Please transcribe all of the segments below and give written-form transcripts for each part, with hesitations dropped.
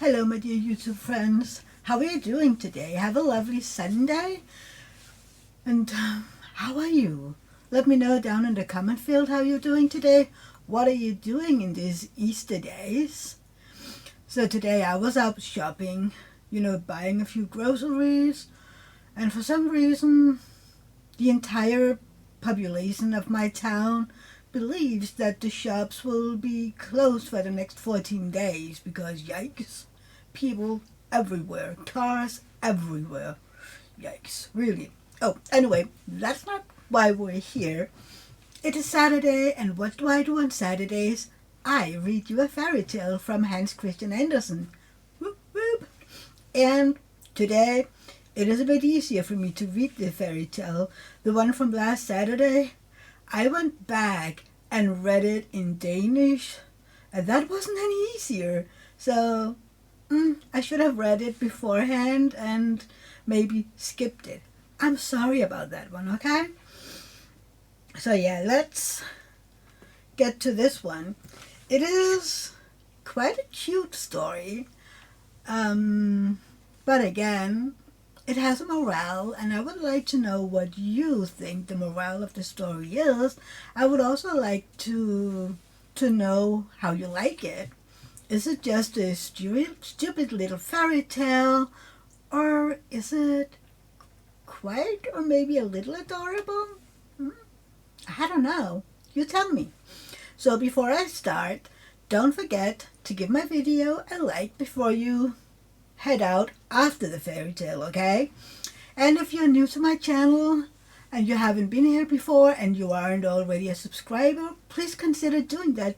Hello, my dear YouTube friends. How are you doing today? Have a lovely Sunday. And how are you? Let me know down in the comment field how you're doing today. What are you doing in these Easter days? So today I was out shopping, buying a few groceries. And for some reason, the entire population of my town believes that the shops will be closed for the next 14 days because yikes, people everywhere, cars everywhere, yikes, really. Oh, anyway, that's not why we're here. It is Saturday, and what do I do on Saturdays? I read you a fairy tale from Hans Christian Andersen. Whoop, whoop. And today it is a bit easier for me to read the fairy tale. The one from last Saturday, I went back and read it in Danish, and that wasn't any easier. So I should have read it beforehand and maybe skipped it. I'm sorry about that one, okay? So yeah, let's get to this one. It is quite a cute story, but again, it has a morale, and I would like to know what you think the morale of the story is. I would also like to know how you like it. Is it just a stupid little fairy tale, or is it quite or maybe a little adorable? I don't know. You tell me. So before I start, don't forget to give my video a like before you head out after the fairy tale, okay? And if you're new to my channel and you haven't been here before and you aren't already a subscriber, please consider doing that.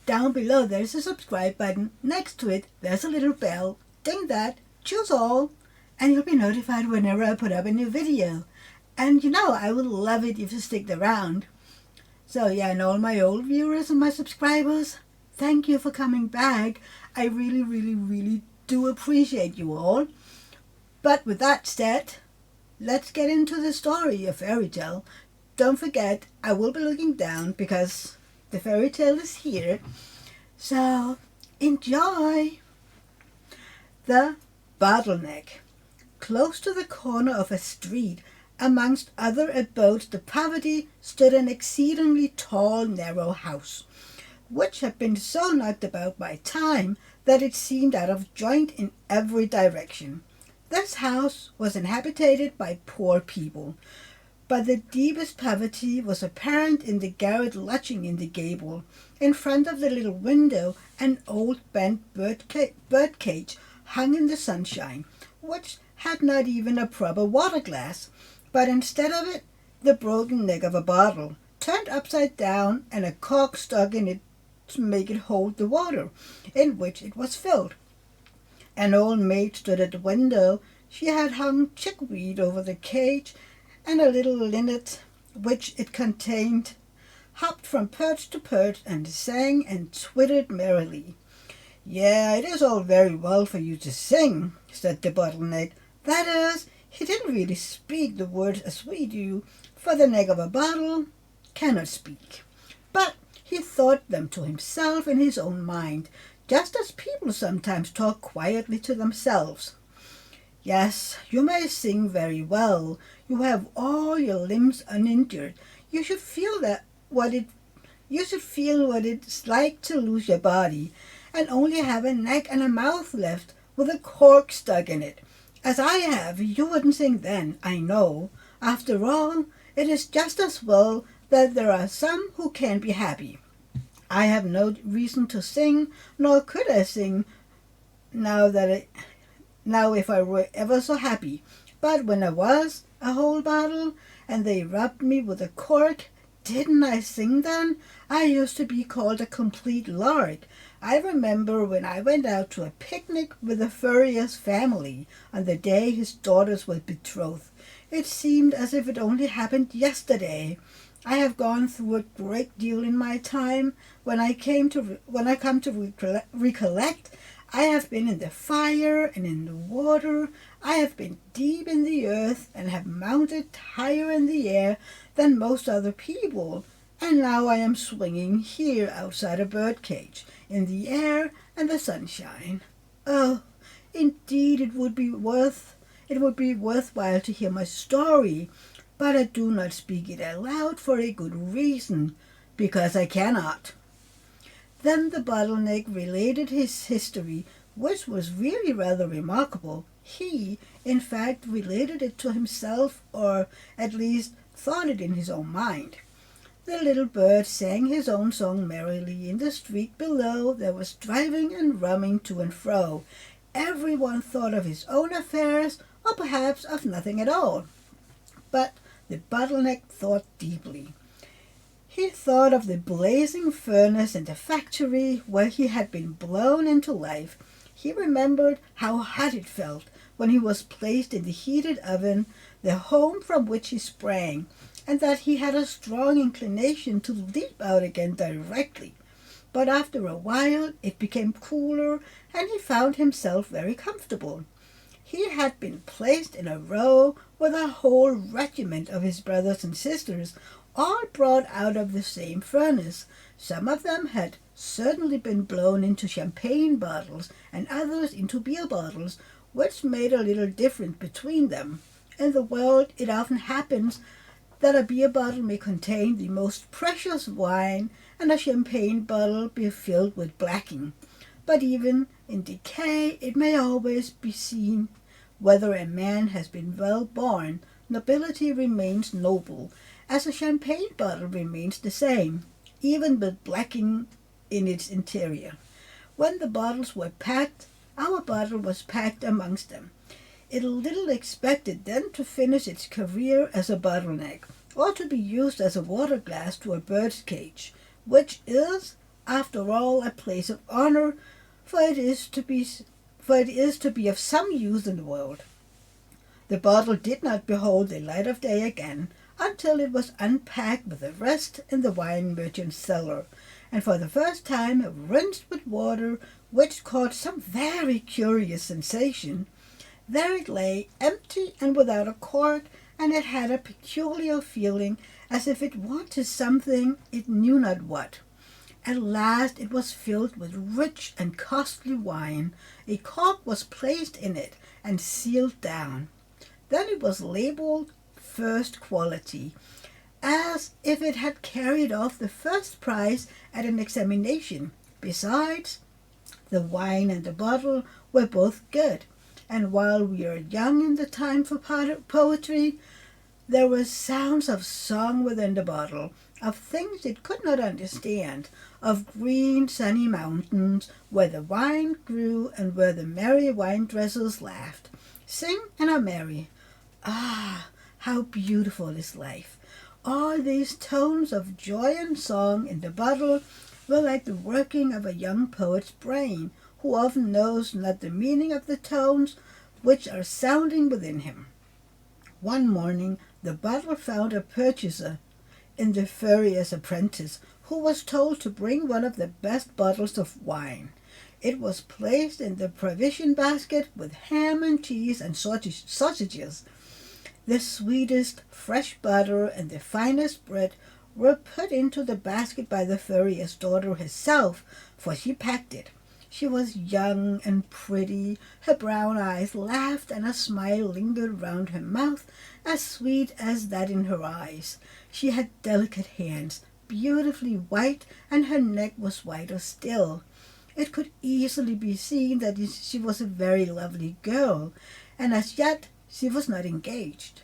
Down below there's a subscribe button. Next to it there's a little bell. Ding that, choose all, and you'll be notified whenever I put up a new video. And I would love it if you stick around. So yeah, and all my old viewers and my subscribers, thank you for coming back. I really, really, really do appreciate you all. But with that said, let's get into the story, a fairy tale. Don't forget, I will be looking down because the fairy tale is here. So enjoy. The bottleneck. Close to the corner of a street, amongst other abodes of poverty, stood an exceedingly tall, narrow house, which had been so knocked about by time that it seemed out of joint in every direction. This house was inhabited by poor people, but the deepest poverty was apparent in the garret lodging in the gable. In front of the little window an old bent bird cage hung in the sunshine, which had not even a proper water glass, but instead of it the broken neck of a bottle, turned upside down, and a cork stuck in it to make it hold the water in which it was filled. An old maid stood at the window. She had hung chickweed over the cage, and a little linnet which it contained hopped from perch to perch and sang and twittered merrily. "Yeah, it is all very well for you to sing," said the bottleneck. "That is, he didn't really speak the words as we do, for the neck of a bottle cannot speak. But he thought them to himself in his own mind, just as people sometimes talk quietly to themselves. Yes, you may sing very well. You have all your limbs uninjured. You should feel what it's like to lose your body, and only have a neck and a mouth left with a cork stuck in it. As I have, you wouldn't sing then, I know. After all, it is just as well that there are some who can be happy. I have no reason to sing, nor could I sing now if I were ever so happy. But when I was a whole bottle, and they rubbed me with a cork, didn't I sing then? I used to be called a complete lark. I remember when I went out to a picnic with the furrier's family on the day his daughters were betrothed. It seemed as if it only happened yesterday. I have gone through a great deal in my time. When I come to recollect, I have been in the fire and in the water. I have been deep in the earth and have mounted higher in the air than most other people. And now I am swinging here outside a birdcage, in the air and the sunshine. Oh, indeed it would be worthwhile to hear my story, but I do not speak it aloud for a good reason, because I cannot. Then the bottleneck related his history, which was really rather remarkable. He, in fact, related it to himself, or at least thought it in his own mind. The little bird sang his own song merrily. In the street below there was driving and rumming to and fro. Everyone thought of his own affairs, or perhaps of nothing at all. But the bottleneck thought deeply. He thought of the blazing furnace in the factory where he had been blown into life. He remembered how hot it felt when he was placed in the heated oven, the home from which he sprang, and that he had a strong inclination to leap out again directly. But after a while it became cooler, and he found himself very comfortable. He had been placed in a row with a whole regiment of his brothers and sisters, all brought out of the same furnace. Some of them had certainly been blown into champagne bottles, and others into beer bottles, which made a little difference between them. In the world it often happens that a beer bottle may contain the most precious wine, and a champagne bottle be filled with blacking. But even in decay it may always be seen whether a man has been well born. Nobility remains noble, as a champagne bottle remains the same, even with blacking in its interior. When the bottles were packed, our bottle was packed amongst them. It little expected then to finish its career as a bottleneck, or to be used as a water glass to a bird's cage, which is, after all, a place of honor, for it is to be of some use in the world. The bottle did not behold the light of day again until it was unpacked with the rest in the wine merchant's cellar, and for the first time rinsed with water, which caused some very curious sensation. There it lay, empty and without a cork, and it had a peculiar feeling, as if it wanted something, it knew not what. At last it was filled with rich and costly wine. A cork was placed in it and sealed down. Then it was labeled first quality, as if it had carried off the first prize at an examination. Besides, the wine and the bottle were both good, and while we are young in the time for poetry, there were sounds of song within the bottle, of things it could not understand, of green sunny mountains where the wine grew and where the merry wine dressers laughed. Sing and are merry. Ah, how beautiful is life! All these tones of joy and song in the bottle were like the working of a young poet's brain, who often knows not the meaning of the tones which are sounding within him. One morning the bottle found a purchaser in the furrier's apprentice, who was told to bring one of the best bottles of wine. It was placed in the provision basket with ham and cheese and sausages. The sweetest fresh butter and the finest bread were put into the basket by the furrier's daughter herself, for she packed it. She was young and pretty. Her brown eyes laughed, and a smile lingered round her mouth, as sweet as that in her eyes. She had delicate hands, beautifully white, and her neck was whiter still. It could easily be seen that she was a very lovely girl, and as yet she was not engaged.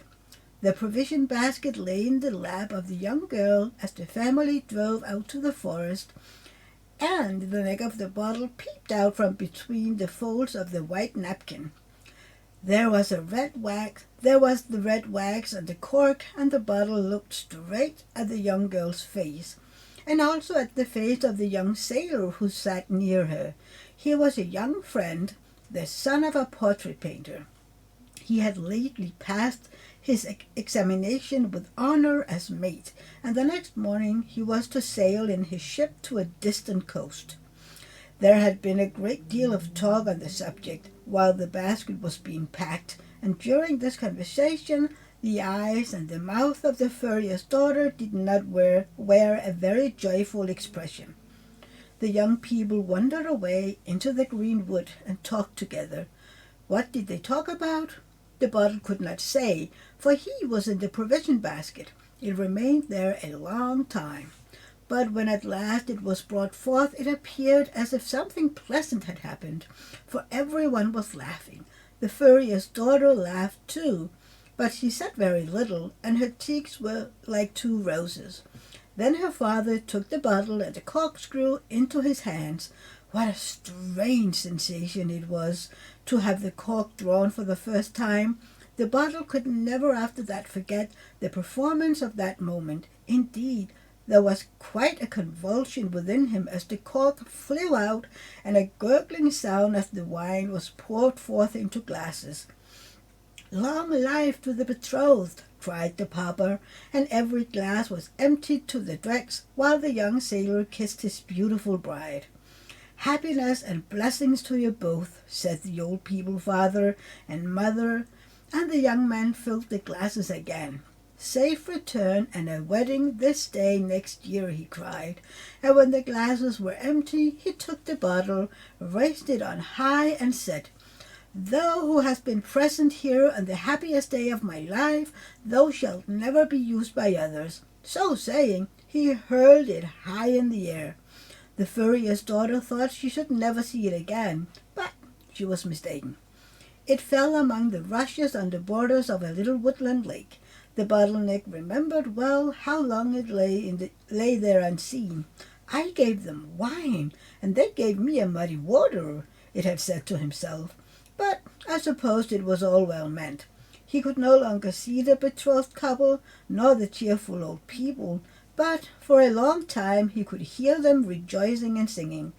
The provision basket lay in the lap of the young girl as the family drove out to the forest, and the neck of the bottle peeped out from between the folds of the white napkin. There was the red wax and the cork, and the bottle looked straight at the young girl's face, and also at the face of the young sailor who sat near her. He was a young friend, the son of a portrait painter. He had lately passed his examination with honor as mate, and the next morning he was to sail in his ship to a distant coast. There had been a great deal of talk on the subject while the basket was being packed, and during this conversation the eyes and the mouth of the furrier's daughter did not wear a very joyful expression. The young people wandered away into the green wood and talked together. What did they talk about? The bottle could not say, for he was in the provision basket. It remained there a long time. But when at last it was brought forth, it appeared as if something pleasant had happened, for everyone was laughing. The furrier's daughter laughed too, but she said very little, and her cheeks were like two roses. Then her father took the bottle and the corkscrew into his hands. What a strange sensation it was to have the cork drawn for the first time. The bottle could never after that forget the performance of that moment. Indeed, there was quite a convulsion within him as the cork flew out, and a gurgling sound as the wine was poured forth into glasses. "Long life to the betrothed!" cried the papa, and every glass was emptied to the dregs, while the young sailor kissed his beautiful bride. "Happiness and blessings to you both," said the old people, father and mother, and the young man filled the glasses again. "Safe return and a wedding this day next year," he cried, and when the glasses were empty, he took the bottle, raised it on high, and said, "Thou who hast been present here on the happiest day of my life, thou shalt never be used by others." So saying, he hurled it high in the air. The furrier's daughter thought she should never see it again, but she was mistaken. It fell among the rushes on the borders of a little woodland lake. The bottleneck remembered well how long it lay there unseen. "I gave them wine, and they gave me a muddy water," it had said to himself. But I supposed it was all well meant. He could no longer see the betrothed couple, nor the cheerful old people, but for a long time he could hear them rejoicing and singing.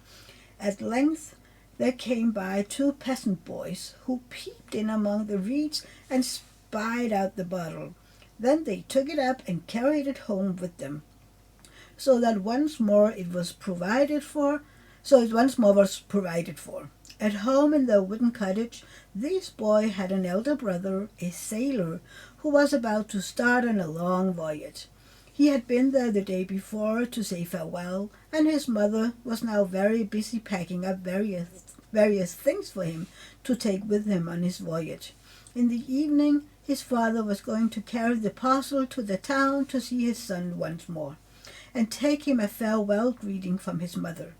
At length there came by two peasant boys, who peeped in among the reeds and spied out the bottle. Then they took it up and carried it home with them, so that once more it was provided for. At home in their wooden cottage, this boy had an elder brother, a sailor, who was about to start on a long voyage. He had been there the day before to say farewell, and his mother was now very busy packing up various things for him to take with him on his voyage. In the evening, his father was going to carry the parcel to the town to see his son once more, and take him a farewell greeting from his mother.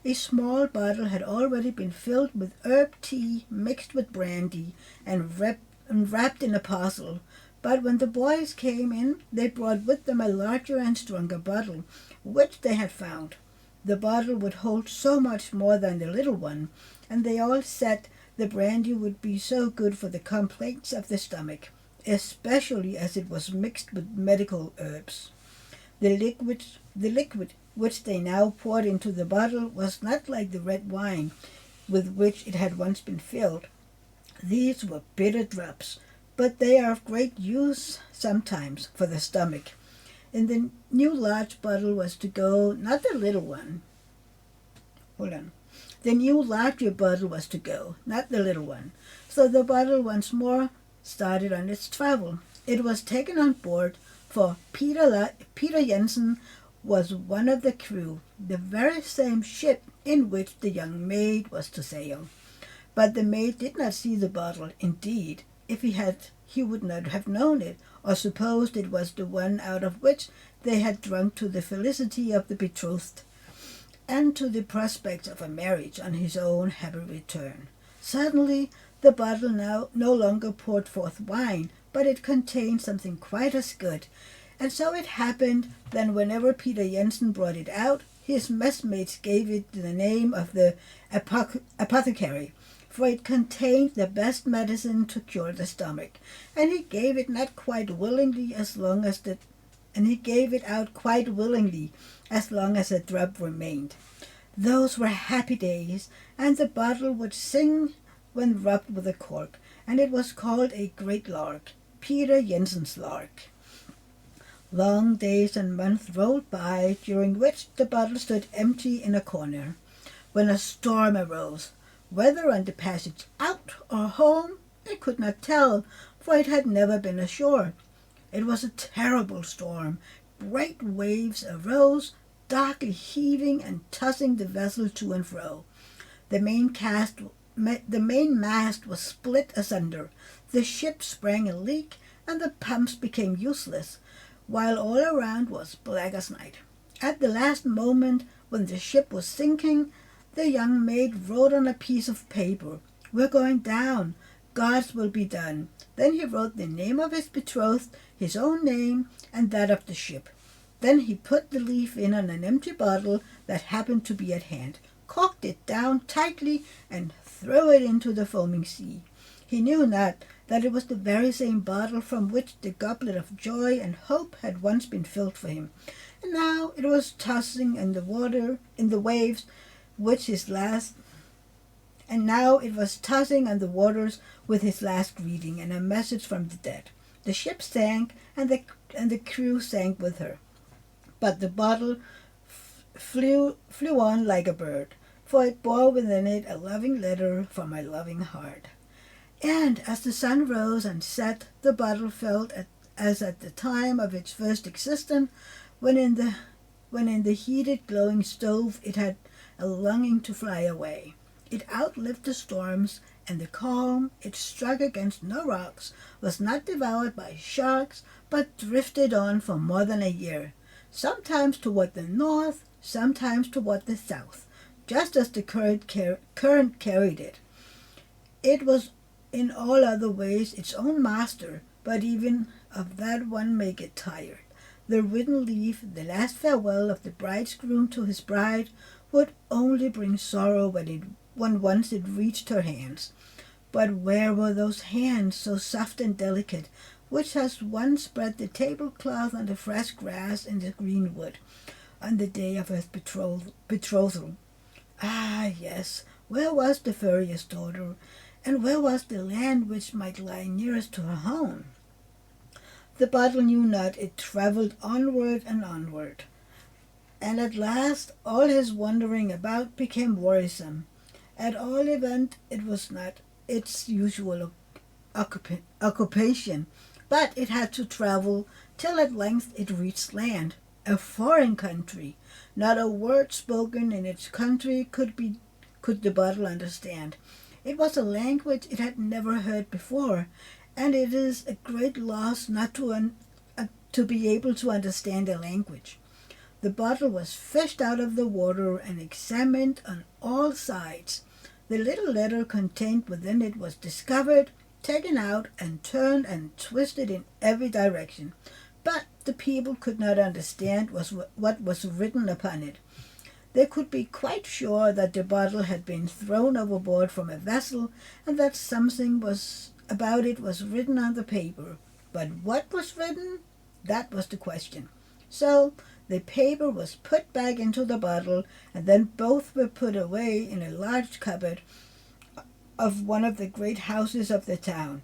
A small bottle had already been filled with herb tea mixed with brandy and wrapped in a parcel, but when the boys came in, they brought with them a larger and stronger bottle, which they had found. The bottle would hold so much more than the little one, and they all said the brandy would be so good for the complaints of the stomach, especially as it was mixed with medical herbs. The liquid which they now poured into the bottle was not like the red wine with which it had once been filled. These were bitter drops, but they are of great use sometimes for the stomach. In the new large bottle was to go, not the little one. The new larger bottle was to go, not the little one. So the bottle once more started on its travel. It was taken on board, for Peter Jensen was one of the crew, the very same ship in which the young maid was to sail. But the maid did not see the bottle. Indeed, if he had, he would not have known it, or supposed it was the one out of which they had drunk to the felicity of the betrothed, and to the prospect of a marriage on his own happy return. Suddenly, the bottle now no longer poured forth wine, but it contained something quite as good, and so it happened that whenever Peter Jensen brought it out, his messmates gave it the name of the apothecary, for it contained the best medicine to cure the stomach, and he gave it not quite willingly he gave it out quite willingly as long as a drop remained. Those were happy days, and the bottle would sing when rubbed with a cork, and it was called a great lark, Peter Jensen's lark. Long days and months rolled by, during which the bottle stood empty in a corner, when a storm arose. Whether on the passage out or home, they could not tell, for it had never been ashore. It was a terrible storm. Great waves arose, darkly heaving and tossing the vessel to and fro. The main mast was split asunder. The ship sprang a leak, and the pumps became useless, while all around was black as night. At the last moment, when the ship was sinking, the young maid wrote on a piece of paper, "We're going down. God's will be done." Then he wrote the name of his betrothed, his own name, and that of the ship. Then he put the leaf in on an empty bottle that happened to be at hand, corked it down tightly, and threw it into the foaming sea. He knew not that it was the very same bottle from which the goblet of joy and hope had once been filled for him, and now it was tossing in the waves, which his last and now it was tossing on the waters with his last greeting and a message from the dead. The ship sank, and the crew sank with her. But the bottle flew on like a bird, for it bore within it a loving letter from my loving heart. And as the sun rose and set, the bottle felt as at the time of its first existence, when in the heated glowing stove it had a longing to fly away. It outlived the storms, and the calm it struck against no rocks was not devoured by sharks, but drifted on for more than a year, sometimes toward the north, sometimes toward the south, just as the current carried it. It was in all other ways its own master, but even of that one may get tired. The written leaf, the last farewell of the bridegroom to his bride, would only bring sorrow when once it reached her hands. But where were those hands, so soft and delicate, which has once spread the tablecloth on the fresh grass in the green wood, on the day of his betrothal? Ah, yes, where was the furriest daughter, and where was the land which might lie nearest to her home? The bottle knew not. It travelled onward and onward, and at last all his wandering about became wearisome. At all events, it was not its usual occupation, but it had to travel till at length it reached land, a foreign country. Not a word spoken in its country could the bottle understand. It was a language it had never heard before, and it is a great loss not to be able to understand a language. The bottle was fished out of the water and examined on all sides. The little letter contained within it was discovered, taken out, and turned and twisted in every direction. But the people could not understand what was written upon it. They could be quite sure that the bottle had been thrown overboard from a vessel, and that something about it was written on the paper. But what was written? That was the question. So the paper was put back into the bottle, and then both were put away in a large cupboard of one of the great houses of the town.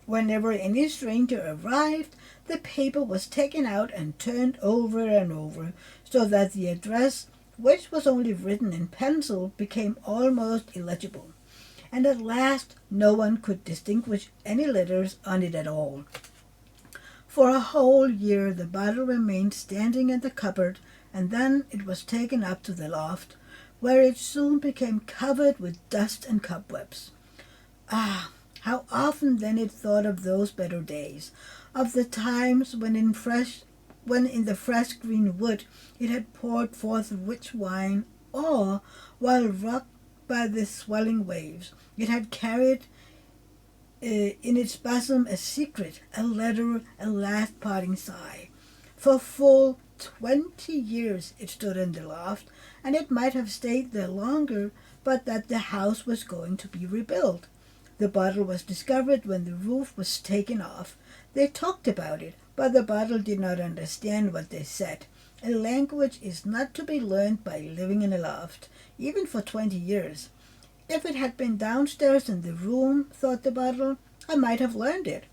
Whenever any stranger arrived, the paper was taken out and turned over and over, so that the address, which was only written in pencil, became almost illegible, and at last no one could distinguish any letters on it at all. For a whole year the bottle remained standing in the cupboard, and then it was taken up to the loft, where it soon became covered with dust and cobwebs. Ah, how often then it thought of those better days, of the times when in the fresh green wood it had poured forth rich wine, or, while rocked by the swelling waves, it had carried in its bosom a secret, a letter, a last parting sigh. For full 20 years it stood in the loft, and it might have stayed there longer, but that the house was going to be rebuilt. The bottle was discovered when the roof was taken off. They talked about it, but the bottle did not understand what they said. A language is not to be learned by living in a loft, even for 20 years. If it had been downstairs in the room, thought the bottle, I might have learned it.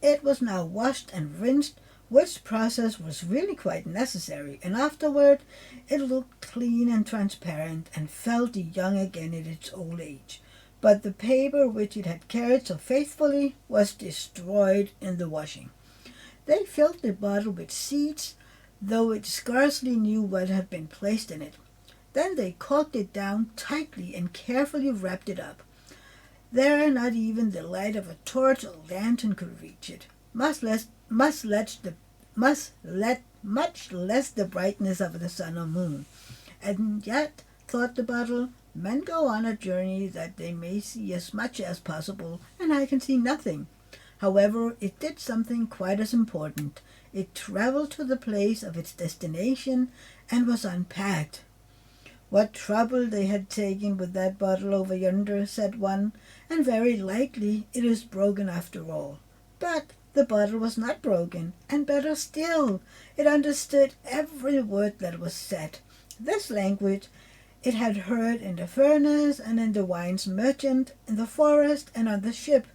It was now washed and rinsed, which process was really quite necessary, and afterward it looked clean and transparent, and felt young again in its old age. But the paper which it had carried so faithfully was destroyed in the washing. They filled the bottle with seeds, though it scarcely knew what had been placed in it. Then they corked it down tightly and carefully wrapped it up. There not even the light of a torch or lantern could reach it, much less the brightness of the sun or moon. And yet, thought the bottle, men go on a journey that they may see as much as possible, and I can see nothing. However, it did something quite as important. It travelled to the place of its destination and was unpacked. What trouble they had taken with that bottle over yonder, said one, and very likely it is broken after all. But the bottle was not broken, and better still, it understood every word that was said. This language it had heard in the furnace and in the wine's merchant, in the forest and on the ship.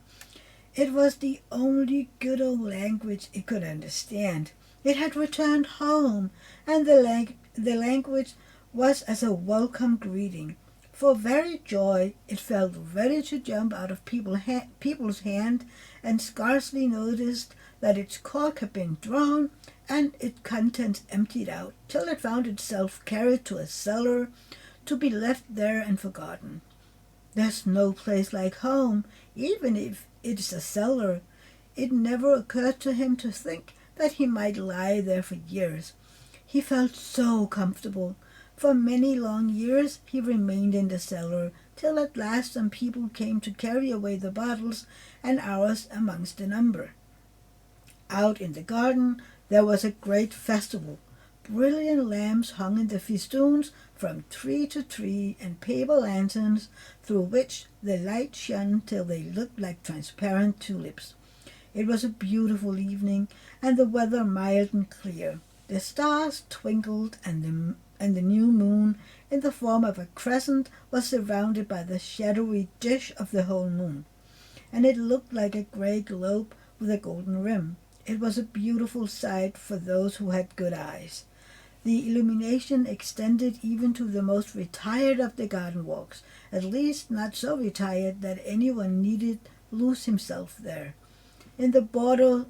It was the only good old language it could understand. It had returned home, and the language was as a welcome greeting. For very joy it felt ready to jump out of people's hand, and scarcely noticed that its cork had been drawn and its contents emptied out, till it found itself carried to a cellar, to be left there and forgotten. There's no place like home, even if it's a cellar. It never occurred to him to think that he might lie there for years. He felt so comfortable. For many long years he remained in the cellar, till at last some people came to carry away the bottles, and ours amongst the number. Out in the garden there was a great festival. Brilliant lamps hung in the festoons from tree to tree, and paper lanterns through which the light shone till they looked like transparent tulips. It was a beautiful evening, and the weather mild and clear. The stars twinkled, and the new moon, in the form of a crescent, was surrounded by the shadowy dish of the whole moon, and it looked like a grey globe with a golden rim. It was a beautiful sight for those who had good eyes. The illumination extended even to the most retired of the garden walks, at least not so retired that anyone needed lose himself there. In the borders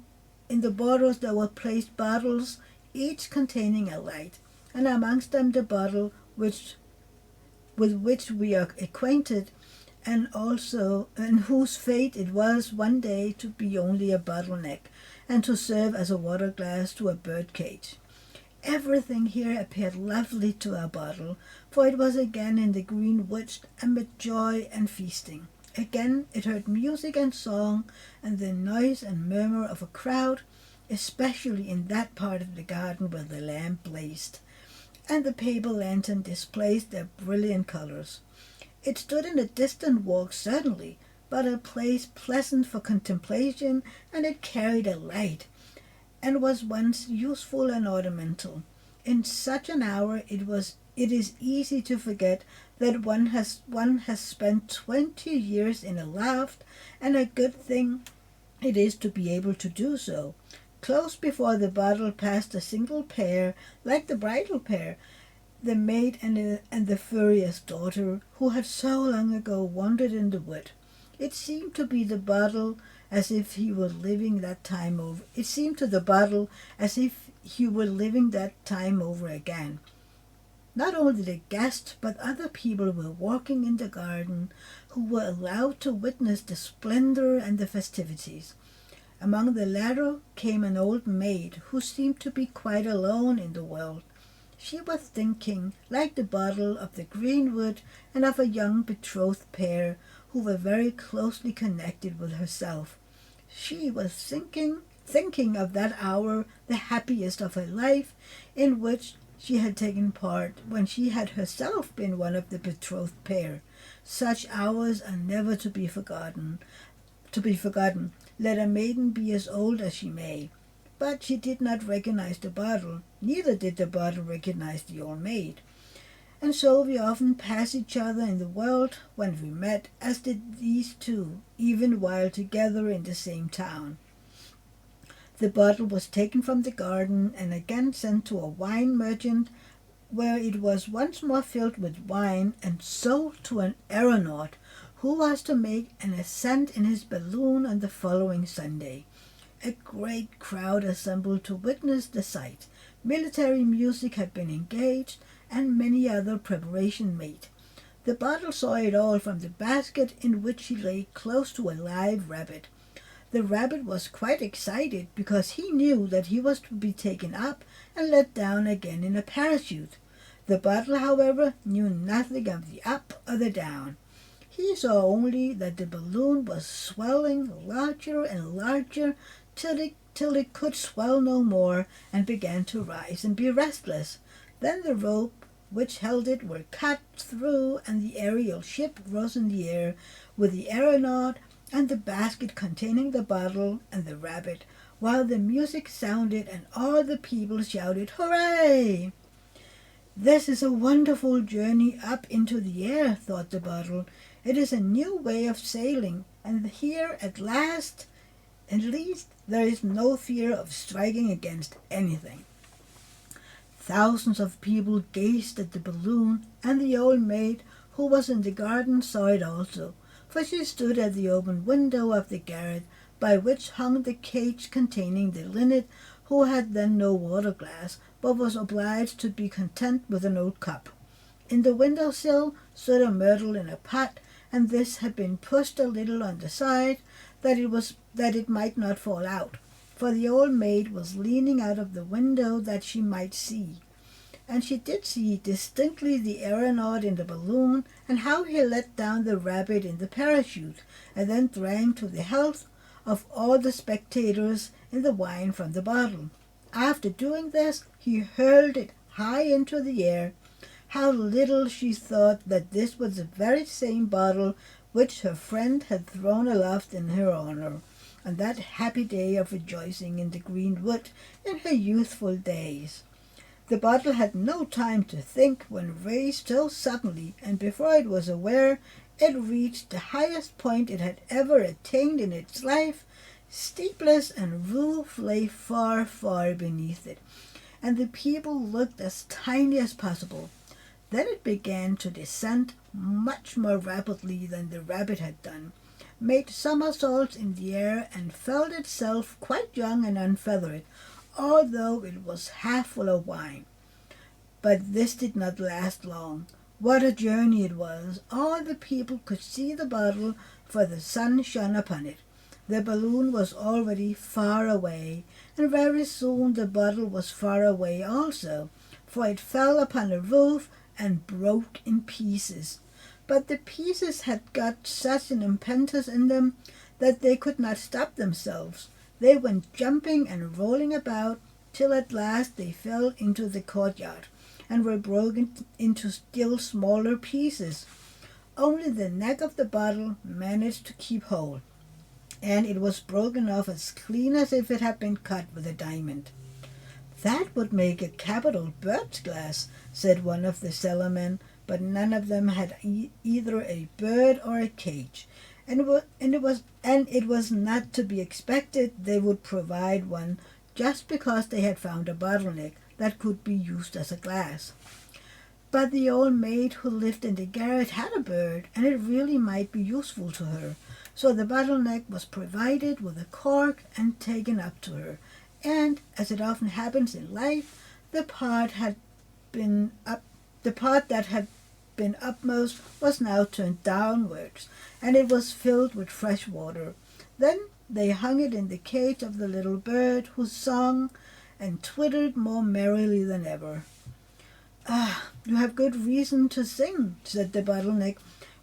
there were placed bottles, each containing a light, and amongst them the bottle with which we are acquainted, and whose fate it was one day to be only a bottleneck, and to serve as a water glass to a bird cage. Everything here appeared lovely to our bottle, for it was again in the green woods amid joy and feasting. Again it heard music and song, and the noise and murmur of a crowd, especially in that part of the garden where the lamp blazed, and the paper lantern displayed their brilliant colors. It stood in a distant walk, certainly, but a place pleasant for contemplation, and it carried a light, and was once useful and ornamental. In such an hour it is easy to forget that one has spent 20 years in a loft, and a good thing it is to be able to do so. Close before the bottle passed a single pair, like the bridal pair, the maid and the furrier's daughter, who had so long ago wandered in the wood. It seemed to the bottle as if he were living that time over. It seemed to the bottle as if he were living that time over again. Not only the guests, but other people were walking in the garden, who were allowed to witness the splendor and the festivities. Among the latter came an old maid, who seemed to be quite alone in the world. She was thinking, like the bottle, of the greenwood and of a young betrothed pair who were very closely connected with herself. She was thinking of that hour, the happiest of her life, in which she had taken part when she had herself been one of the betrothed pair. Such hours are never to be forgotten. Let a maiden be as old as she may. But she did not recognize the bottle, neither did the bottle recognize the old maid. And so we often pass each other in the world when we met, as did these two, even while together in the same town. The bottle was taken from the garden and again sent to a wine merchant, where it was once more filled with wine and sold to an aeronaut who was to make an ascent in his balloon on the following Sunday. A great crowd assembled to witness the sight. Military music had been engaged, and many other preparations made. The bottle saw it all from the basket in which he lay close to a live rabbit. The rabbit was quite excited because he knew that he was to be taken up and let down again in a parachute. The bottle, however, knew nothing of the up or the down. He saw only that the balloon was swelling larger and larger till it could swell no more and began to rise and be restless. Then the rope which held it were cut through, and the aerial ship rose in the air with the aeronaut and the basket containing the bottle and the rabbit, while the music sounded and all the people shouted, "Hooray!" "This is a wonderful journey up into the air," thought the bottle. "It is a new way of sailing, and here at least there is no fear of striking against anything." Thousands of people gazed at the balloon, and the old maid, who was in the garden, saw it also, for she stood at the open window of the garret by which hung the cage containing the linnet, who had then no water glass, but was obliged to be content with an old cup. In the window-sill stood a myrtle in a pot, and this had been pushed a little on the side, that it might not fall out, for the old maid was leaning out of the window that she might see. And she did see distinctly the aeronaut in the balloon, and how he let down the rabbit in the parachute, and then drank to the health of all the spectators in the wine from the bottle. After doing this, he hurled it high into the air. How little she thought that this was the very same bottle which her friend had thrown aloft in her honor, on that happy day of rejoicing in the green wood in her youthful days. The bottle had no time to think when raised so suddenly, and before it was aware, it reached the highest point it had ever attained in its life. Steepless and roof lay far, far beneath it, and the people looked as tiny as possible. Then it began to descend much more rapidly than the rabbit had done, made somersaults in the air, and felt itself quite young and unfeathered, although it was half full of wine. But this did not last long. What a journey it was! All the people could see the bottle, for the sun shone upon it. The balloon was already far away, and very soon the bottle was far away also, for it fell upon a roof and broke in pieces. But the pieces had got such an impetus in them that they could not stop themselves. They went jumping and rolling about, till at last they fell into the courtyard, and were broken into still smaller pieces. Only the neck of the bottle managed to keep hold, and it was broken off as clean as if it had been cut with a diamond. "That would make a capital bird's glass," said one of the cellarmen, but none of them had either a bird or a cage, and it was not to be expected they would provide one just because they had found a bottleneck that could be used as a glass. But the old maid who lived in the garret had a bird, and it really might be useful to her, so the bottleneck was provided with a cork and taken up to her, and, as it often happens in life, the part that had been upmost was now turned downwards, and it was filled with fresh water. Then they hung it in the cage of the little bird, who sung and twittered more merrily than ever. "Ah, you have good reason to sing," said the bottleneck,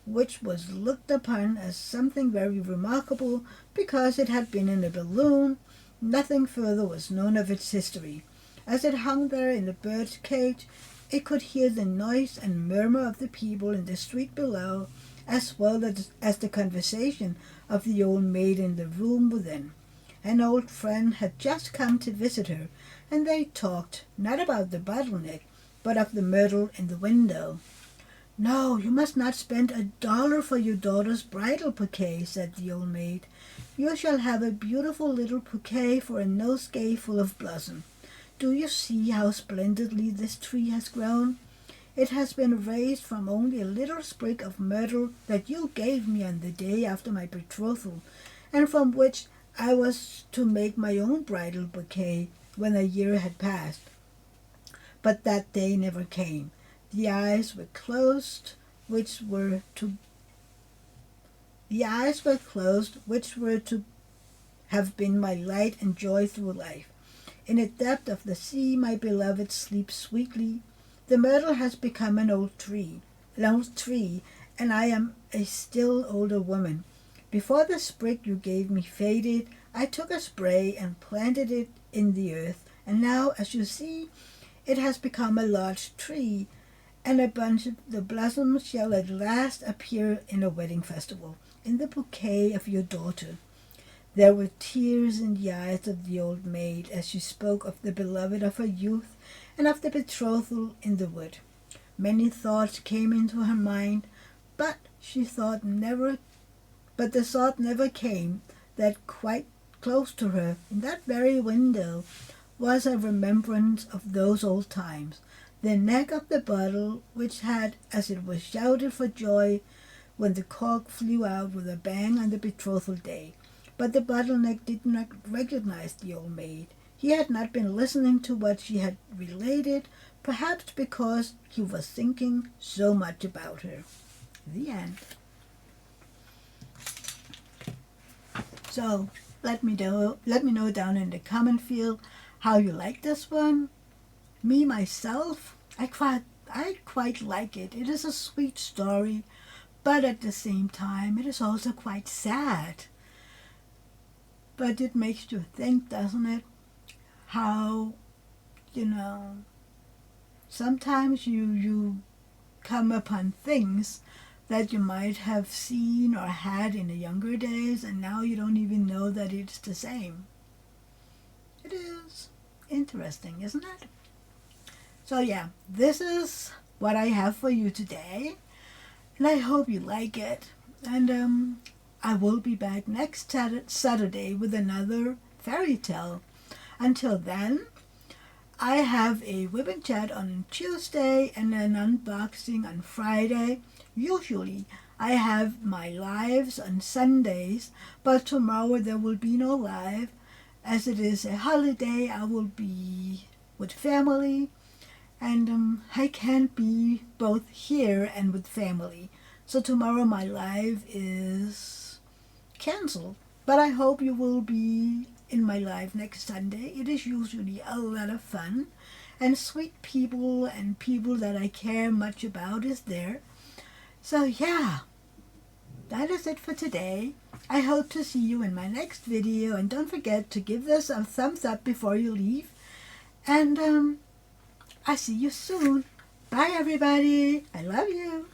which was looked upon as something very remarkable because it had been in a balloon. Nothing further was known of its history. As it hung there in the bird's cage, it could hear the noise and murmur of the people in the street below, as well as the conversation of the old maid in the room within. An old friend had just come to visit her, and they talked, not about the bottleneck, but of the myrtle in the window. "No, you must not spend $1 for your daughter's bridal bouquet," said the old maid. "You shall have a beautiful little bouquet for a nosegay full of blossom. Do you see how splendidly this tree has grown? It has been raised from only a little sprig of myrtle that you gave me on the day after my betrothal, and from which I was to make my own bridal bouquet when a year had passed. But that day never came. The eyes were closed, which were to have been my light and joy through life. In the depth of the sea, my beloved sleeps sweetly. The myrtle has become an old tree, and I am a still older woman. Before the sprig you gave me faded, I took a spray and planted it in the earth, and now, as you see, it has become a large tree, and a bunch of the blossoms shall at last appear in a wedding festival, in the bouquet of your daughter. There were tears in the eyes of the old maid as she spoke of the beloved of her youth and of the betrothal in the wood. Many thoughts came into her mind, but the thought never came that quite close to her, in that very window, was a remembrance of those old times, the neck of the bottle which had, as it was, shouted for joy when the cork flew out with a bang on the betrothal day. But the bottleneck did not recognize the old maid. He had not been listening to what she had related, perhaps because he was thinking so much about her. The end. So let me know down in the comment field how you like this one. Me myself, I quite like it. It is a sweet story, but at the same time it is also quite sad. But it makes you think, doesn't it? How, sometimes you come upon things that you might have seen or had in the younger days, and now you don't even know that it's the same. It is interesting, isn't it? So yeah, this is what I have for you today, and I hope you like it. And I will be back next Saturday with another fairy tale. Until then, I have a whip and chat on Tuesday and an unboxing on Friday. Usually, I have my lives on Sundays, but tomorrow there will be no live. As it is a holiday, I will be with family, and I can't be both here and with family. So tomorrow my live is cancelled. But I hope you will be in my live next Sunday. It is usually a lot of fun, and sweet people and people that I care much about is there. So yeah, that is it for today. I hope to see you in my next video, and don't forget to give this a thumbs up before you leave. And I see you soon. Bye everybody. I love you.